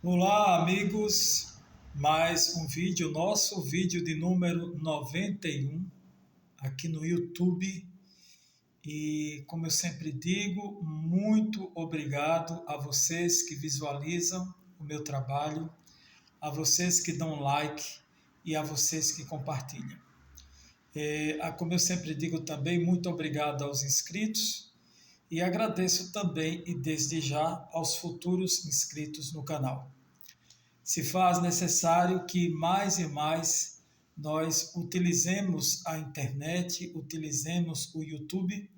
Olá, amigos. Mais um vídeo, nosso vídeo de número 91 aqui no YouTube. E como eu sempre digo, muito obrigado a vocês que visualizam o meu trabalho, a vocês que dão like e a vocês que compartilham. Como eu sempre digo também, muito obrigado aos inscritos e agradeço também e desde já aos futuros inscritos no canal. Se faz necessário que mais e mais nós utilizemos a internet, utilizemos o YouTube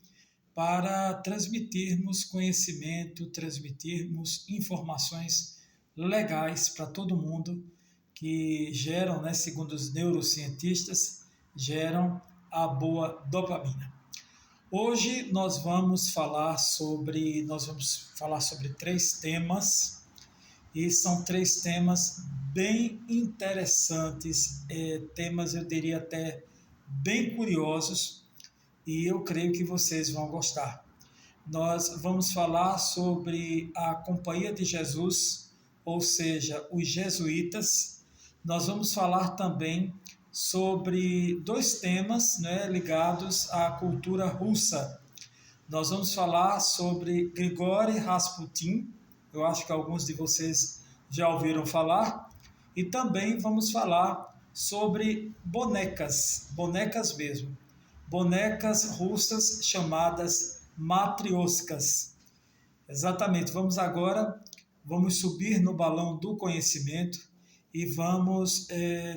para transmitirmos conhecimento, transmitirmos informações legais para todo mundo que geram, né, segundo os neurocientistas, geram a boa dopamina. Hoje nós vamos falar sobre três temas e são três temas bem interessantes, temas eu diria até bem curiosos e eu creio que vocês vão gostar. Nós vamos falar sobre a Companhia de Jesus, ou seja, os jesuítas. Nós vamos falar também sobre dois temas, né, ligados à cultura russa. Nós vamos falar sobre Grigori Rasputin, eu acho que alguns de vocês já ouviram falar, e também vamos falar sobre bonecas, bonecas mesmo, bonecas russas chamadas matrioscas. Exatamente, vamos subir no balão do conhecimento e vamos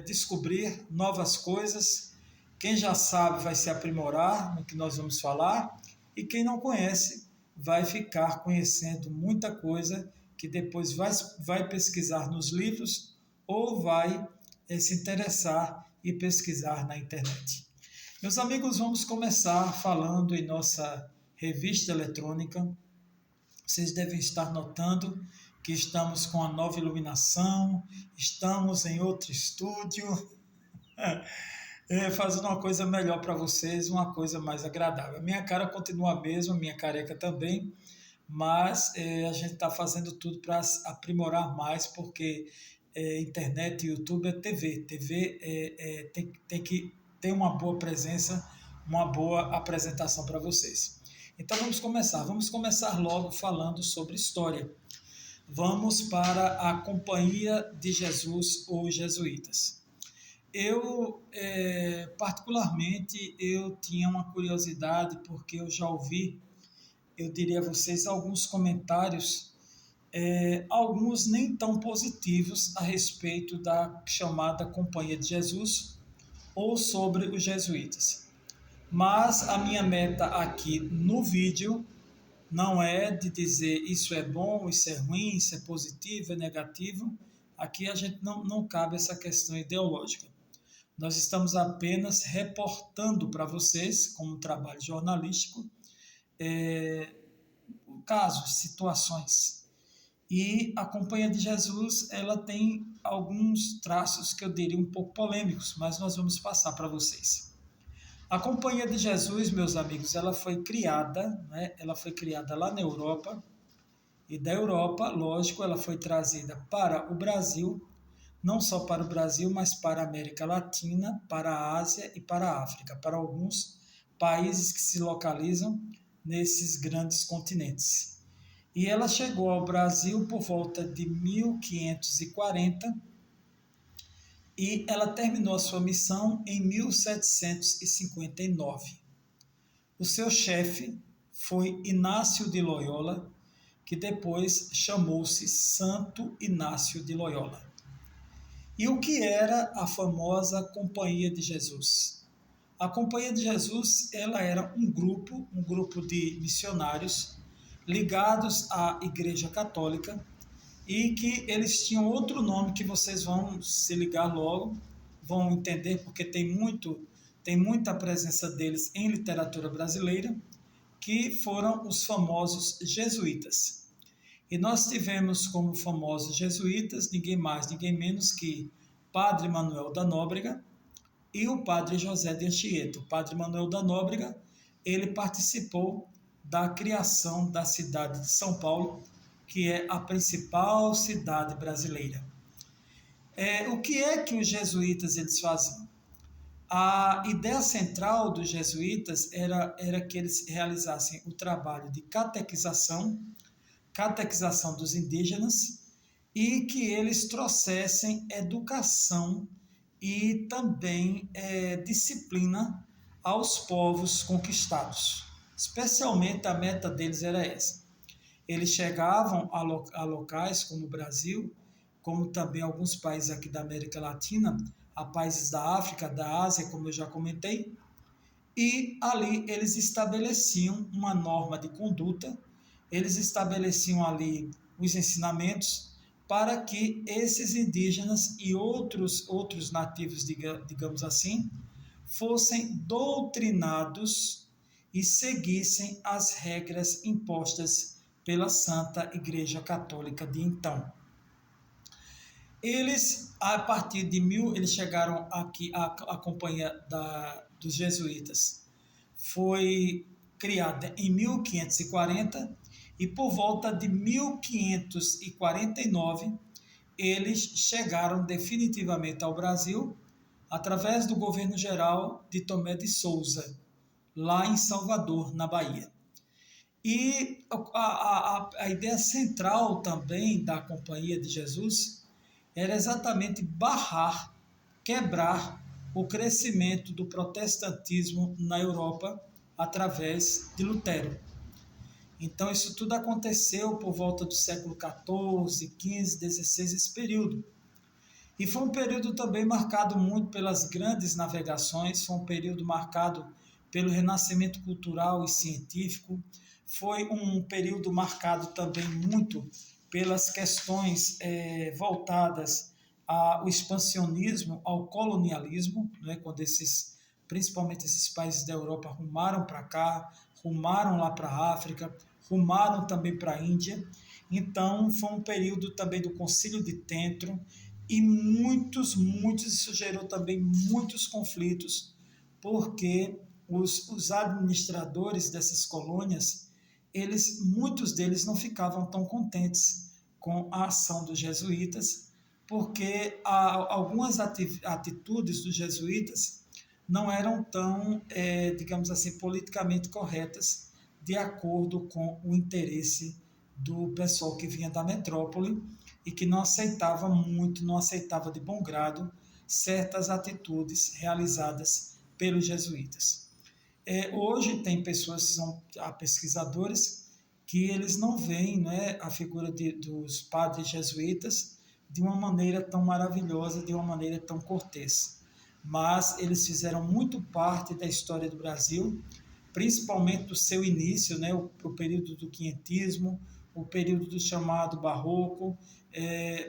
descobrir novas coisas. Quem já sabe vai se aprimorar no que nós vamos falar, e quem não conhece vai ficar conhecendo muita coisa que depois vai pesquisar nos livros ou vai se interessar e pesquisar na internet. Meus amigos, vamos começar falando em nossa revista eletrônica. Vocês devem estar notando que estamos com a nova iluminação, estamos em outro estúdio, fazendo uma coisa melhor para vocês, uma coisa mais agradável. A minha cara continua a mesma, minha careca também, mas a gente está fazendo tudo para aprimorar mais, porque internet e YouTube é TV. TV tem que ter uma boa presença, uma boa apresentação para vocês. Então vamos começar logo falando sobre história. Vamos para a Companhia de Jesus ou Jesuítas. Eu, particularmente, eu tinha uma curiosidade porque eu já ouvi, eu diria a vocês, alguns comentários, alguns nem tão positivos a respeito da chamada Companhia de Jesus ou sobre os jesuítas. Mas a minha meta aqui no vídeo não é de dizer isso é bom, isso é ruim, isso é positivo, é negativo. Aqui a gente não cabe essa questão ideológica. Nós estamos apenas reportando para vocês, como um trabalho jornalístico, casos, situações. E a Companhia de Jesus, ela tem alguns traços que eu diria um pouco polêmicos, mas nós vamos passar para vocês. A Companhia de Jesus, meus amigos, ela foi criada, né? Ela foi criada lá na Europa, e da Europa, lógico, ela foi trazida para o Brasil, não só para o Brasil, mas para a América Latina, para a Ásia e para a África, para alguns países que se localizam nesses grandes continentes. E ela chegou ao Brasil por volta de 1540 e ela terminou a sua missão em 1759. O seu chefe foi Inácio de Loyola, que depois chamou-se Santo Inácio de Loyola. E o que era a famosa Companhia de Jesus? A Companhia de Jesus, ela era um grupo de missionários ligados à Igreja Católica, e que eles tinham outro nome que vocês vão se ligar logo, vão entender, porque tem muita presença deles em literatura brasileira, que foram os famosos jesuítas. E nós tivemos como famosos jesuítas ninguém mais, ninguém menos que Padre Manuel da Nóbrega e o Padre José de Anchieta. O Padre Manuel da Nóbrega, ele participou da criação da cidade de São Paulo que é a principal cidade brasileira. O que é que os jesuítas eles faziam? A ideia central dos jesuítas era que eles realizassem o trabalho de catequização dos indígenas, e que eles trouxessem educação e também disciplina aos povos conquistados. Especialmente a meta deles era essa. Eles chegavam a locais como o Brasil, como também alguns países aqui da América Latina, a países da África, da Ásia, como eu já comentei, e ali eles estabeleciam uma norma de conduta, eles estabeleciam ali os ensinamentos para que esses indígenas e outros nativos, digamos assim, fossem doutrinados e seguissem as regras impostas pela Santa Igreja Católica de então. Eles, a partir de eles chegaram aqui, a companhia dos jesuítas foi criada em 1540, e por volta de 1549 eles chegaram definitivamente ao Brasil através do governo geral de Tomé de Souza, lá em Salvador, na Bahia. E a ideia central também da Companhia de Jesus era exatamente quebrar o crescimento do protestantismo na Europa através de Lutero. Então, isso tudo aconteceu por volta do século XIV, XV, XVI, esse período. E foi um período também marcado muito pelas grandes navegações, foi um período marcado pelo renascimento cultural e científico, foi um período marcado também muito pelas questões voltadas ao expansionismo, ao colonialismo, né, quando principalmente esses países da Europa rumaram para cá, rumaram lá para a África, rumaram também para a Índia. Então, foi um período também do Concílio de Trento, e isso gerou também muitos conflitos, porque os administradores dessas colônias, muitos deles não ficavam tão contentes com a ação dos jesuítas, porque algumas atitudes dos jesuítas não eram tão, digamos assim, politicamente corretas, de acordo com o interesse do pessoal que vinha da metrópole e que não aceitava de bom grado certas atitudes realizadas pelos jesuítas. Hoje tem pessoas, são pesquisadores, que eles não veem, né, a figura dos padres jesuítas de uma maneira tão maravilhosa, de uma maneira tão cortês. Mas eles fizeram muito parte da história do Brasil, principalmente do seu início, né, o período do quinhentismo, o período do chamado barroco,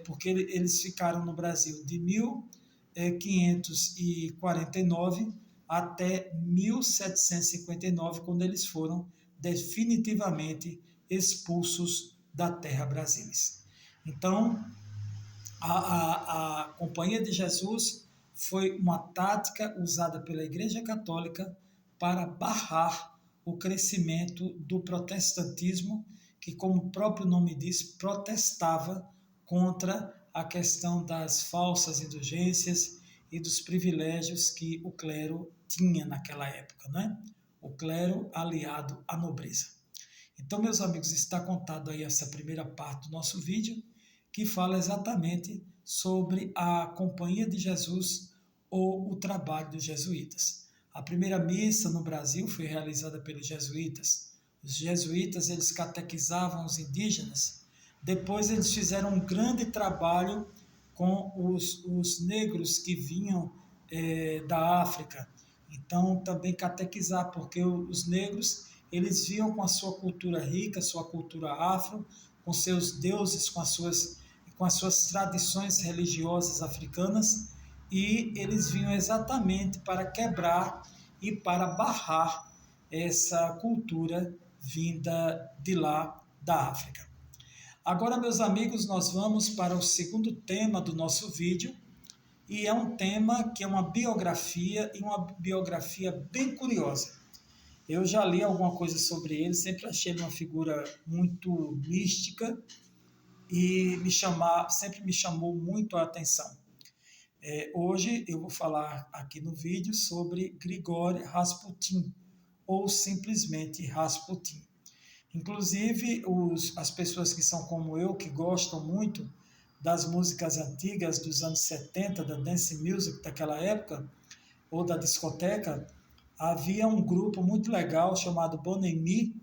porque eles ficaram no Brasil de 1549 até 1759, quando eles foram definitivamente expulsos da terra brasileira. Então, a Companhia de Jesus foi uma tática usada pela Igreja Católica para barrar o crescimento do protestantismo, que, como o próprio nome diz, protestava contra a questão das falsas indulgências e dos privilégios que o clero tinha naquela época, né? O clero aliado à nobreza. Então, meus amigos, está contado aí essa primeira parte do nosso vídeo, que fala exatamente sobre a Companhia de Jesus ou o trabalho dos jesuítas. A primeira missa no Brasil foi realizada pelos jesuítas. Os jesuítas, eles catequizavam os indígenas. Depois eles fizeram um grande trabalho com os negros que vinham da África. Então, também catequizar, porque os negros, eles vinham com a sua cultura rica, sua cultura afro, com seus deuses, com as suas tradições religiosas africanas, e eles vinham exatamente para quebrar e para barrar essa cultura vinda de lá da África. Agora, meus amigos, nós vamos para o segundo tema do nosso vídeo, e é um tema que é uma biografia, e uma biografia bem curiosa. Eu já li alguma coisa sobre ele, sempre achei ele uma figura muito mística, e sempre me chamou muito a atenção. Hoje eu vou falar aqui no vídeo sobre Grigori Rasputin, ou simplesmente Rasputin. Inclusive, as pessoas que são como eu, que gostam muito das músicas antigas dos anos 70, da dance music daquela época, ou da discoteca, havia um grupo muito legal chamado Bon Ami,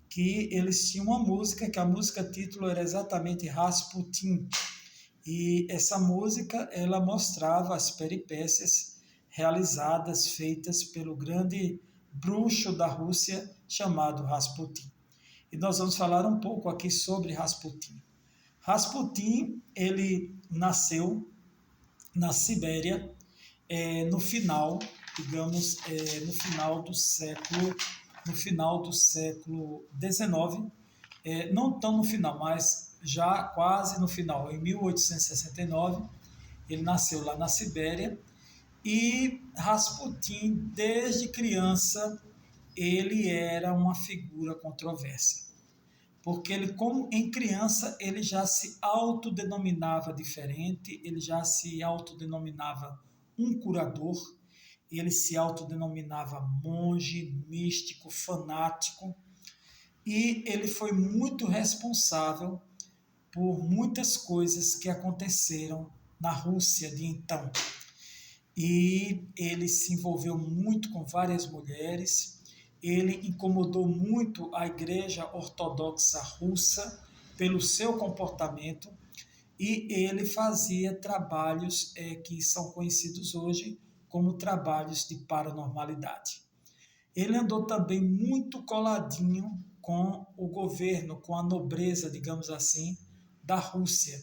que eles tinham uma música, que a música título era exatamente Rasputin. E essa música, ela mostrava as peripécias realizadas, feitas pelo grande bruxo da Rússia, chamado Rasputin. E nós vamos falar um pouco aqui sobre Rasputin. Rasputin, ele nasceu na Sibéria, no final, digamos, no final do século XIX, não tão no final, mas já quase no final, em 1869, ele nasceu lá na Sibéria, e Rasputin, desde criança, ele era uma figura controversa, porque ele, como em criança, ele já se autodenominava diferente, ele já se autodenominava um curador, ele se autodenominava monge, místico, fanático, e ele foi muito responsável por muitas coisas que aconteceram na Rússia de então. E ele se envolveu muito com várias mulheres, ele incomodou muito a Igreja Ortodoxa Russa pelo seu comportamento, e ele fazia trabalhos que são conhecidos hoje como trabalhos de paranormalidade. Ele andou também muito coladinho com o governo, com a nobreza, digamos assim, da Rússia,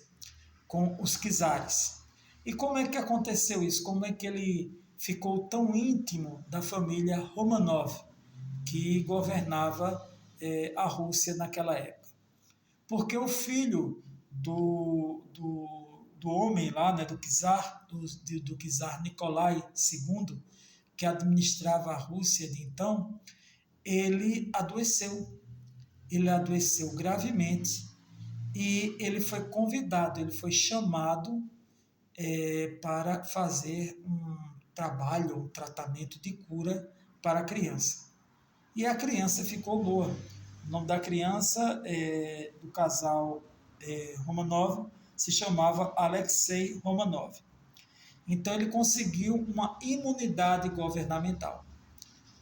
com os czares. E como é que aconteceu isso? Como é que ele ficou tão íntimo da família Romanov, que governava a Rússia naquela época? Porque o filho do homem lá, né, do czar Nicolai II, que administrava a Rússia de então, ele adoeceu. Ele adoeceu gravemente e ele foi convidado, ele foi chamado para fazer um trabalho, um tratamento de cura para a criança. E a criança ficou boa. O nome da criança, do casal Romanov, se chamava Alexei Romanov. Então ele conseguiu uma imunidade governamental.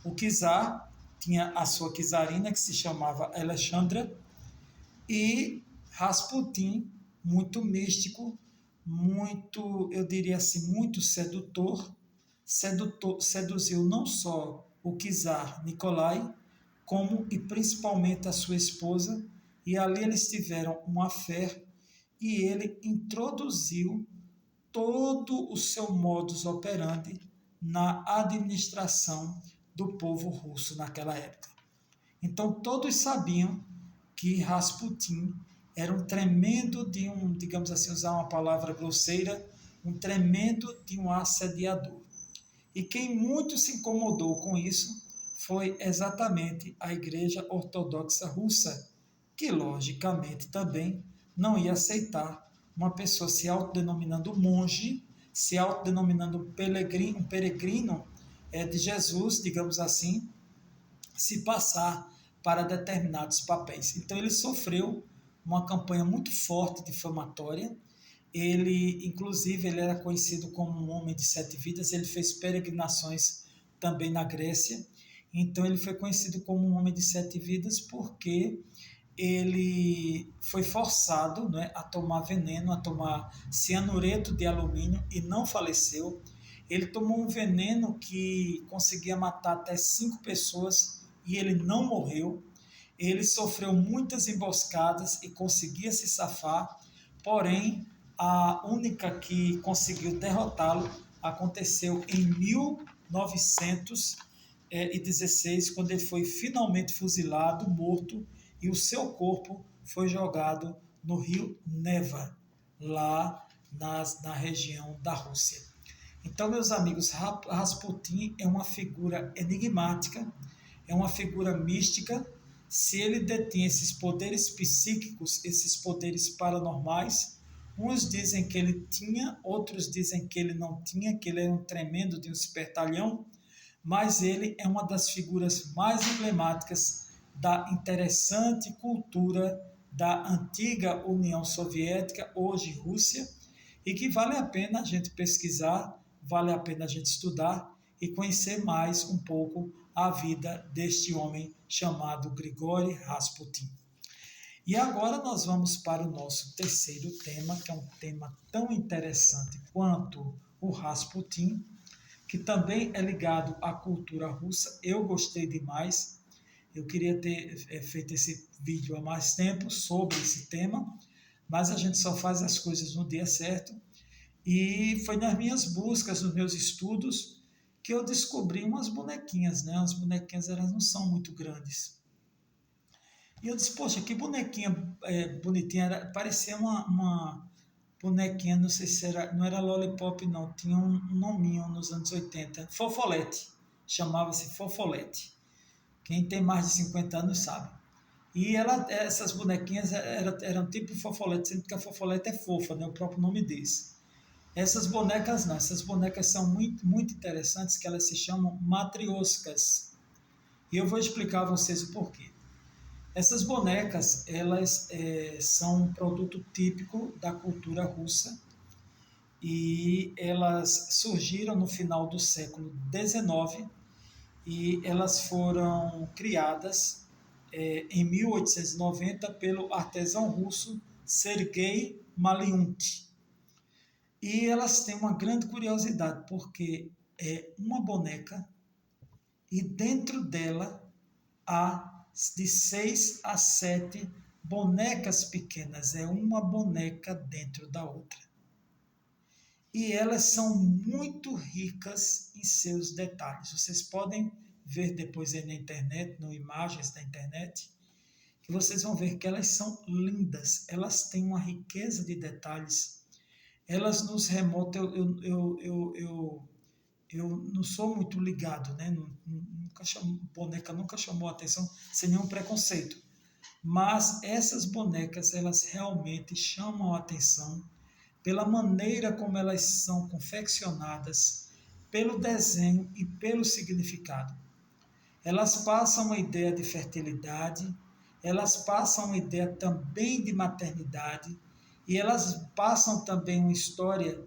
O czar tinha a sua czarina, que se chamava Alexandra, e Rasputin, muito místico, muito, eu diria assim, muito seduziu não só o czar Nicolai, como e principalmente a sua esposa, e ali eles tiveram uma fé, e ele introduziu todo o seu modus operandi na administração do povo russo naquela época. Então todos sabiam que Rasputin era um tremendo digamos assim, usar uma palavra grosseira, um tremendo de um assediador. E quem muito se incomodou com isso foi exatamente a Igreja Ortodoxa Russa, que logicamente também não ia aceitar uma pessoa se autodenominando monge, se autodenominando um peregrino de Jesus, digamos assim, se passar para determinados papéis. Então ele sofreu uma campanha muito forte difamatória. Ele, inclusive, ele era conhecido como um homem de 7 vidas, ele fez peregrinações também na Grécia, então ele foi conhecido como um homem de 7 vidas porque ele foi forçado, né, a tomar veneno, a tomar cianureto de alumínio e não faleceu. Ele tomou um veneno que conseguia matar até 5 pessoas e ele não morreu. Ele sofreu muitas emboscadas e conseguia se safar, porém a única que conseguiu derrotá-lo aconteceu em 1916, quando ele foi finalmente fuzilado, morto, e o seu corpo foi jogado no rio Neva, lá na região da Rússia. Então, meus amigos, Rasputin é uma figura enigmática, é uma figura mística, se ele detinha esses poderes psíquicos, esses poderes paranormais. Uns dizem que ele tinha, outros dizem que ele não tinha, que ele era um tremendo de um espertalhão, mas ele é uma das figuras mais emblemáticas da interessante cultura da antiga União Soviética, hoje Rússia, e que vale a pena a gente pesquisar, vale a pena a gente estudar e conhecer mais um pouco a vida deste homem chamado Grigori Rasputin. E agora nós vamos para o nosso terceiro tema, que é um tema tão interessante quanto o Rasputin, que também é ligado à cultura russa. Eu gostei demais, eu queria ter feito esse vídeo há mais tempo sobre esse tema, mas a gente só faz as coisas no dia certo, e foi nas minhas buscas, nos meus estudos, que eu descobri umas bonequinhas, né? As bonequinhas, elas não são muito grandes. E eu disse, poxa, que bonequinha bonitinha, parecia uma bonequinha, não sei se era, não era Lollipop não, tinha um nominho nos anos 80, Fofolete, chamava-se Fofolete. Quem tem mais de 50 anos sabe. E essas bonequinhas eram tipo Fofolete, sendo que a Fofolete é fofa, né? O próprio nome diz. Essas bonecas não, essas bonecas são muito, muito interessantes, que elas se chamam matrioscas. E eu vou explicar a vocês o porquê. Essas bonecas, elas são um produto típico da cultura russa e elas surgiram no final do século XIX e elas foram criadas em 1890 pelo artesão russo Sergei Maliunt. E elas têm uma grande curiosidade, porque é uma boneca e dentro dela há de 6 a 7 bonecas pequenas. É uma boneca dentro da outra. E elas são muito ricas em seus detalhes. Vocês podem ver depois aí na internet, no imagens da internet, que vocês vão ver que elas são lindas. Elas têm uma riqueza de detalhes. Elas nos remotam. Eu não sou muito ligado, né? Boneca nunca chamou a atenção sem nenhum preconceito. Mas essas bonecas, elas realmente chamam a atenção pela maneira como elas são confeccionadas, pelo desenho e pelo significado. Elas passam uma ideia de fertilidade, elas passam uma ideia também de maternidade, e elas passam também uma história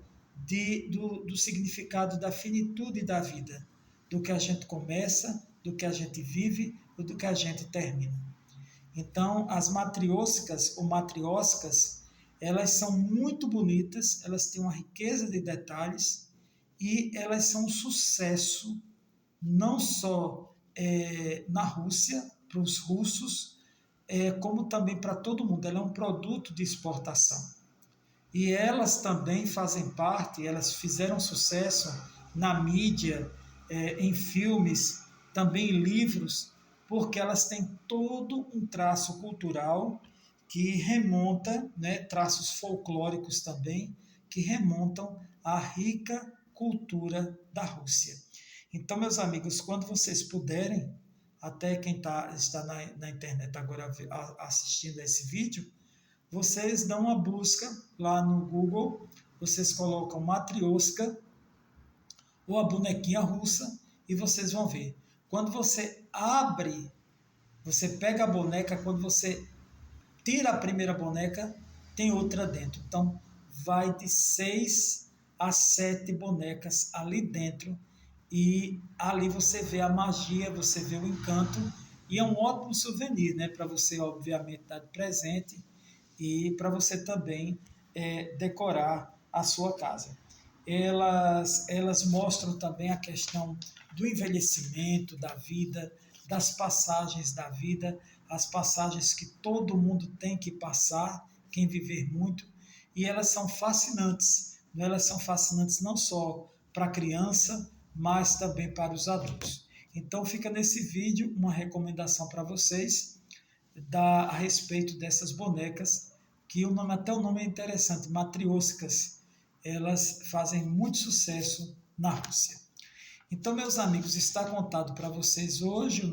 do significado da finitude da vida, do que a gente começa, do que a gente vive ou do que a gente termina. Então, as matrioscas ou matrioscas, elas são muito bonitas, elas têm uma riqueza de detalhes e elas são um sucesso não só na Rússia, para os russos, como também para todo mundo. Ela é um produto de exportação. E elas também fazem parte, elas fizeram sucesso na mídia, em filmes, também em livros, porque elas têm todo um traço cultural que remonta, né, traços folclóricos também, que remontam à rica cultura da Rússia. Então, meus amigos, quando vocês puderem, até quem está na internet agora assistindo a esse vídeo, vocês dão uma busca lá no Google, vocês colocam matriosca ou a bonequinha russa e vocês vão ver. Quando você abre, você pega a boneca, quando você tira a primeira boneca, tem outra dentro. Então, vai de 6 a 7 bonecas ali dentro e ali você vê a magia, você vê o encanto e é um ótimo souvenir, né? Para você, obviamente, dar de presente e para você também decorar a sua casa. Elas mostram também a questão do envelhecimento da vida, das passagens da vida, as passagens que todo mundo tem que passar, quem viver muito, e elas são fascinantes. Elas são fascinantes não só para a criança, mas também para os adultos. Então fica nesse vídeo uma recomendação para vocês a respeito dessas bonecas, que até o nome é interessante, matrioscas. Elas fazem muito sucesso na Rússia. Então, meus amigos, está contado para vocês hoje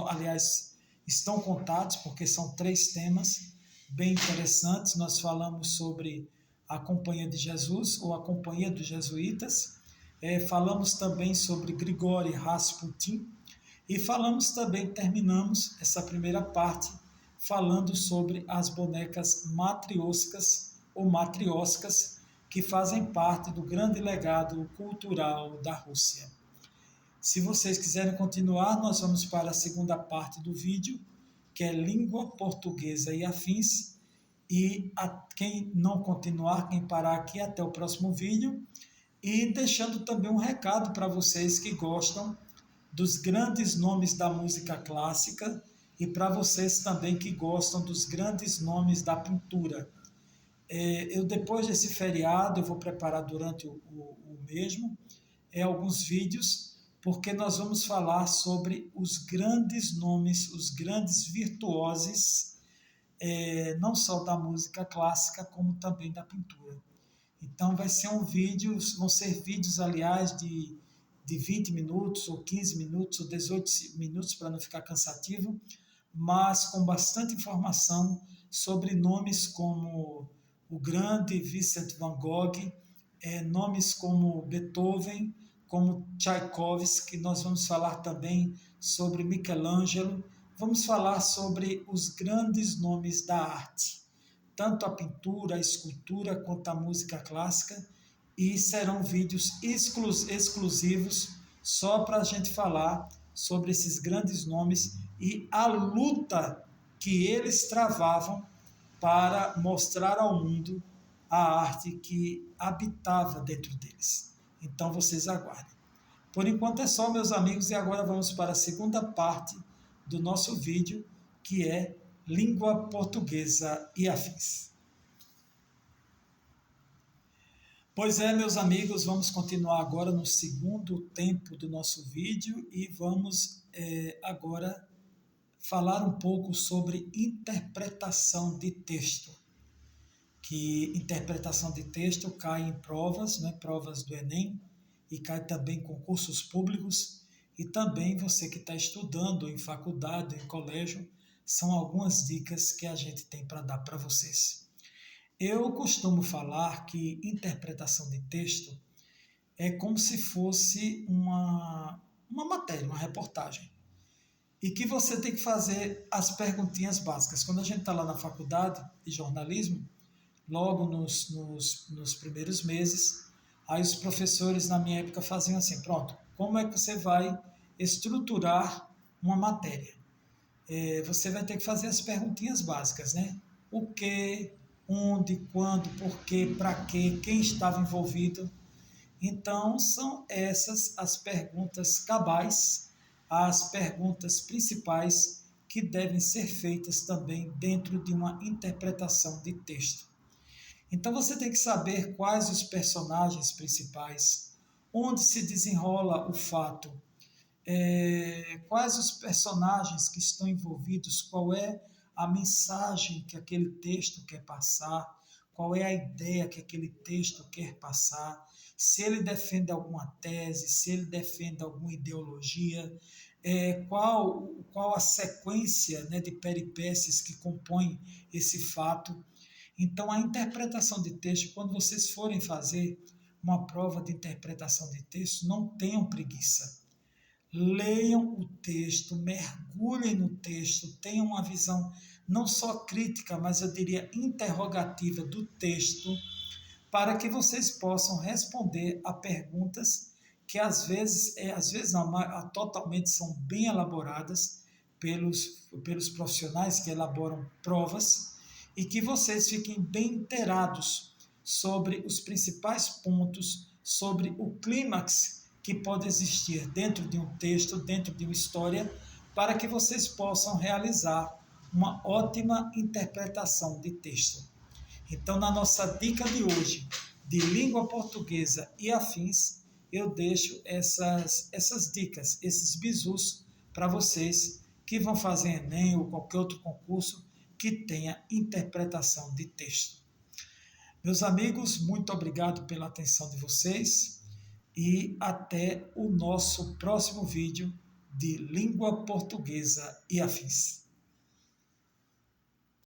aliás, estão contados, porque são 3 temas bem interessantes. Nós falamos sobre a Companhia de Jesus, ou a Companhia dos Jesuítas, falamos também sobre Grigori Rasputin, e falamos também, terminamos essa primeira parte, falando sobre as bonecas matrioscas ou matrioscas, que fazem parte do grande legado cultural da Rússia. Se vocês quiserem continuar, nós vamos para a segunda parte do vídeo, que é língua portuguesa e afins. E quem não continuar, quem parar aqui, até o próximo vídeo. E deixando também um recado para vocês que gostam dos grandes nomes da música clássica e para vocês também que gostam dos grandes nomes da pintura. Eu, depois desse feriado, eu vou preparar durante o mesmo alguns vídeos, porque nós vamos falar sobre os grandes nomes, os grandes virtuosos, não só da música clássica, como também da pintura. Então vão ser vídeos, aliás, de 20 minutos, ou 15 minutos, ou 18 minutos, para não ficar cansativo, mas com bastante informação sobre nomes como o grande Vincent van Gogh, nomes como Beethoven, como Tchaikovsky. Nós vamos falar também sobre Michelangelo, vamos falar sobre os grandes nomes da arte, tanto a pintura, a escultura, quanto a música clássica, e serão vídeos exclusivos só para a gente falar sobre esses grandes nomes e a luta que eles travavam para mostrar ao mundo a arte que habitava dentro deles. Então vocês aguardem. Por enquanto é só, meus amigos, e agora vamos para a segunda parte do nosso vídeo, que é língua portuguesa e afins. Pois é, meus amigos, vamos continuar agora no segundo tempo do nosso vídeo e vamos agora falar um pouco sobre interpretação de texto. Que interpretação de texto cai em provas, né, provas do Enem, e cai também em concursos públicos, e também você que está estudando em faculdade, em colégio, são algumas dicas que a gente tem para dar para vocês. Eu costumo falar que interpretação de texto é como se fosse uma matéria, uma reportagem, e que você tem que fazer as perguntinhas básicas. Quando a gente está lá na faculdade de jornalismo, logo nos primeiros meses, aí os professores na minha época faziam assim: pronto, como é que você vai estruturar uma matéria? Você vai ter que fazer as perguntinhas básicas, né? O que, onde, quando, por quê, para quê, quem estava envolvido. Então, são essas as perguntas cabais, as perguntas principais que devem ser feitas também dentro de uma interpretação de texto. Então, você tem que saber quais os personagens principais, onde se desenrola o fato, quais os personagens que estão envolvidos, qual é a mensagem que aquele texto quer passar, qual é a ideia que aquele texto quer passar, se ele defende alguma tese, se ele defende alguma ideologia, qual a sequência, né, de peripécias que compõem esse fato. Então, a interpretação de texto, quando vocês forem fazer uma prova de interpretação de texto, não tenham preguiça. Leiam o texto, mergulhem no texto, tenham uma visão não só crítica, mas eu diria interrogativa do texto, para que vocês possam responder a perguntas que às vezes não, totalmente são bem elaboradas pelos profissionais que elaboram provas, e que vocês fiquem bem inteirados sobre os principais pontos, sobre o clímax que pode existir dentro de um texto, dentro de uma história, para que vocês possam realizar uma ótima interpretação de texto. Então, na nossa dica de hoje, de língua portuguesa e afins, eu deixo essas dicas, esses bizus para vocês que vão fazer Enem ou qualquer outro concurso que tenha interpretação de texto. Meus amigos, muito obrigado pela atenção de vocês e até o nosso próximo vídeo de língua portuguesa e afins.